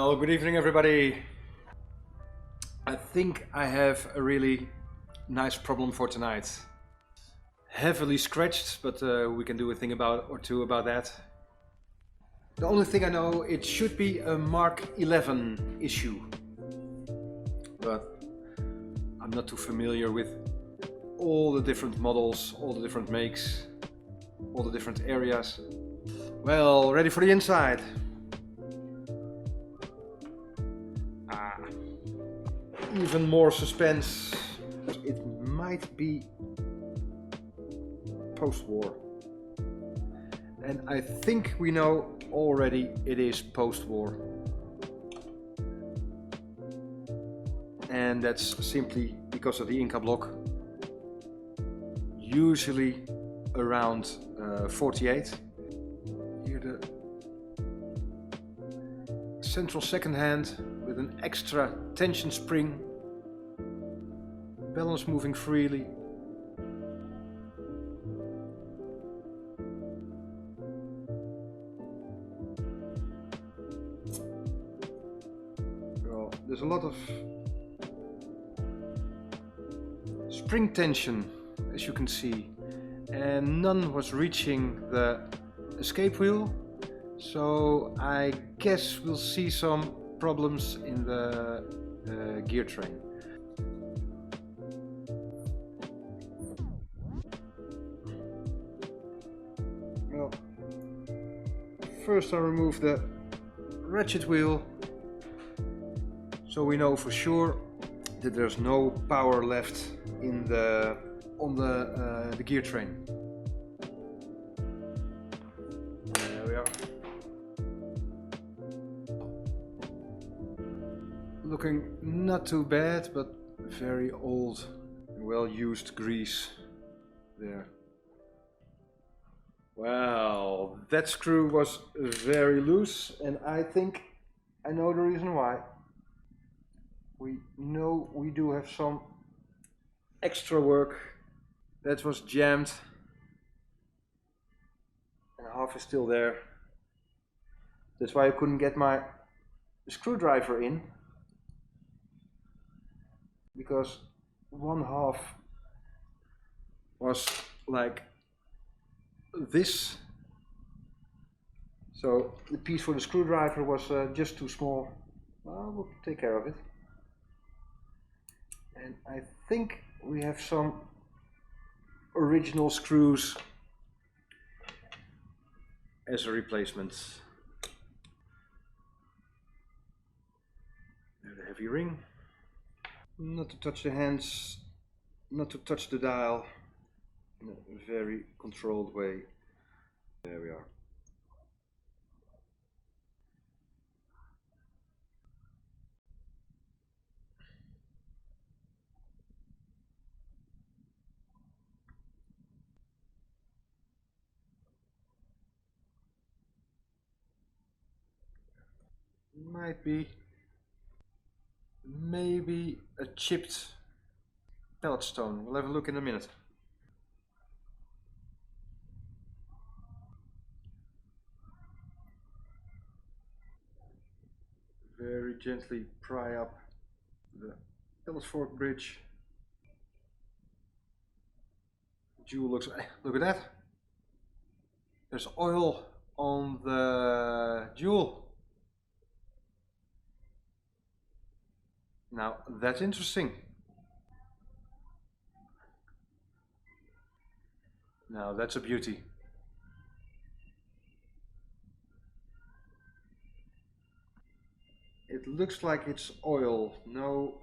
Well, good evening everybody. I think I have a really nice problem for tonight. Heavily scratched, but we can do a thing or two about that. The only thing I know, it should be a Mark 11 issue. But I'm not too familiar with all the different models, all the different makes, all the different areas. Well, ready for the inside. Even more suspense. It might be post-war. And I think we know already it is post-war. And that's simply because of the Inca block. Usually around 48. Here the central second hand with an extra tension spring. Balance moving freely. Well, there's a lot of spring tension, as you can see, and none was reaching the escape wheel, so I guess we'll see some problems in the gear train. Well, first I remove the ratchet wheel, so we know for sure that there's no power left in on the gear train. There we are. Looking not too bad, but very old, well-used grease there. Well, that screw was very loose, and I think I know the reason why. We know we do have some extra work that was jammed, and half is still there. That's why I couldn't get my screwdriver in, because one half was like this, so the piece for the screwdriver was just too small. Well, we'll take care of it. And I think we have some original screws as a replacement. There's the heavy ring. Not to touch the hands, not to touch the dial in a very controlled way. There we are. Might be maybe a chipped pellet stone. We'll have a look in a minute. Very gently pry up the pellet fork bridge. Jewel looks, look at that. There's oil on the jewel. Now that's interesting. Now that's a beauty. It looks like it's oil, no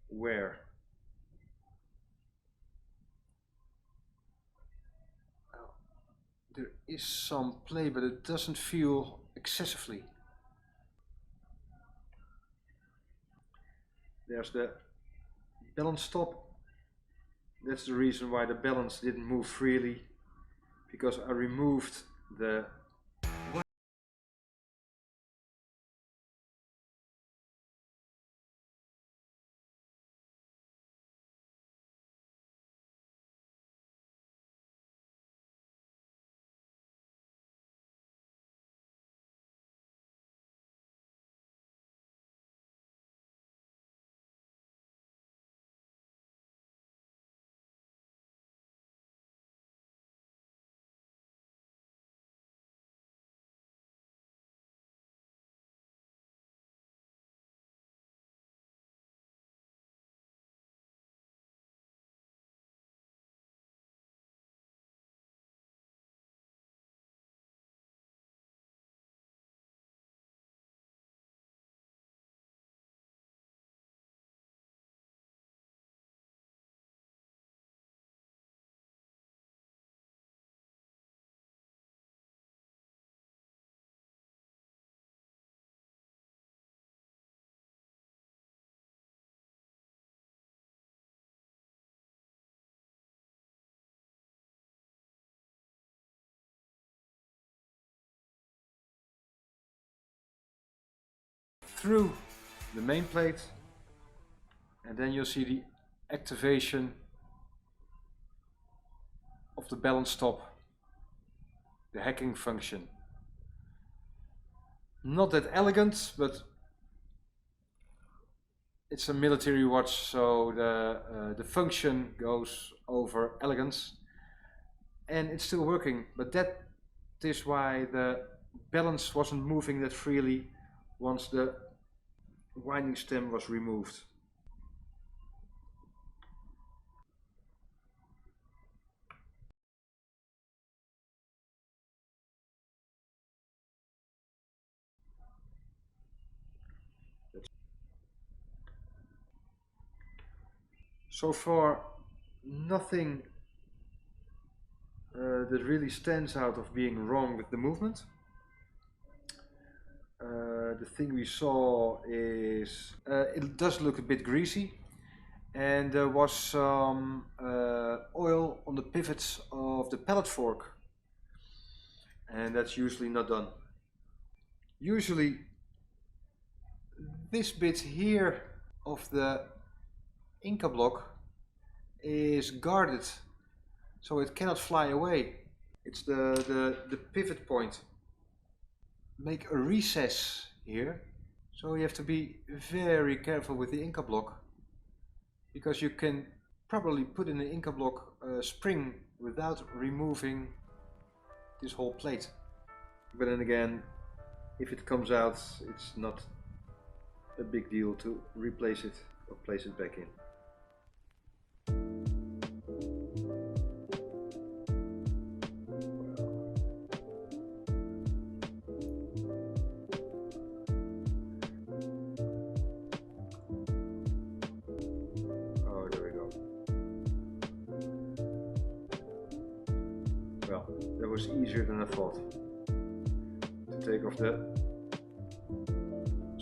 wear. There is some play, but it doesn't feel excessively. There's the balance stop. That's the reason why the balance didn't move freely, because I removed the through the main plate, and then you'll see the activation of the balance stop, the hacking function. Not that elegant, but it's a military watch, so the function goes over elegance, and it's still working. But that is why the balance wasn't moving that freely once the winding stem was removed. So far, nothing that really stands out of being wrong with the movement. The thing we saw is it does look a bit greasy, and there was some oil on the pivots of the pallet fork, and that's usually not done. Usually this bit here of the Inca block is guarded, so it cannot fly away. It's the pivot point. Make a recess here, so you have to be very careful with the Inca block, because you can probably put in the Inca block spring without removing this whole plate. But then again, if it comes out, it's not a big deal to replace it or place it back in. Oh, there we go. Well, that was easier than I thought. To take off the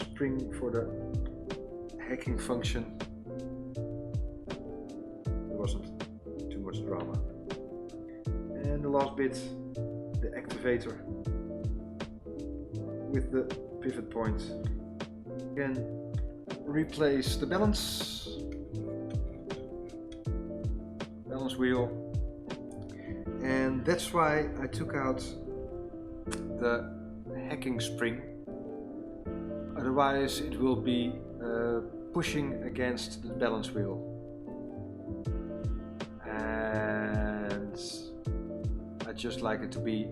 spring for the hacking function. There wasn't too much drama. And the last bit, the activator with the pivot point. Again, replace the balance wheel, and that's why I took out the hacking spring. Otherwise it will be pushing against the balance wheel, and I just like it to be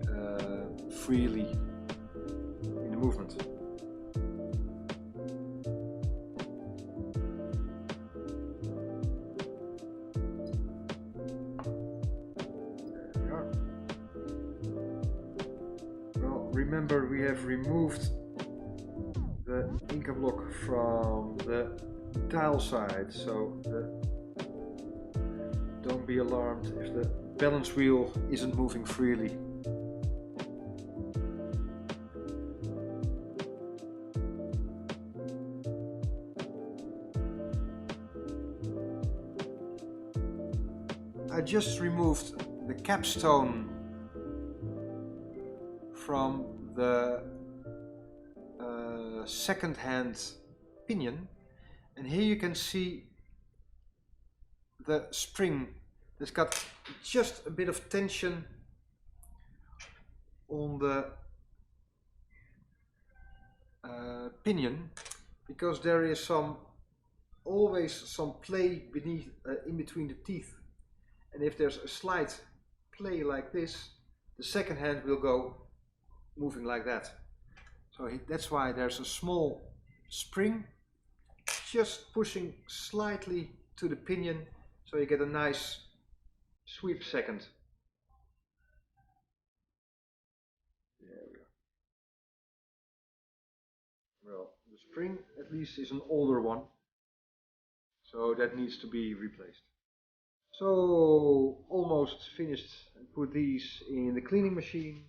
freely in the movement. There we are. Well, remember, we have removed the Inca block from the dial side, so don't be alarmed if the balance wheel isn't moving freely. I just removed the capstone from the second-hand pinion, and here you can see the spring that's got just a bit of tension on the pinion, because there is always some play beneath in between the teeth, and if there's a slight play like this, the second hand will go moving like that. So that's why there's a small spring just pushing slightly to the pinion, so you get a nice sweep second. There we go. Well, the spring at least is an older one, so that needs to be replaced. So almost finished. Put these in the cleaning machine.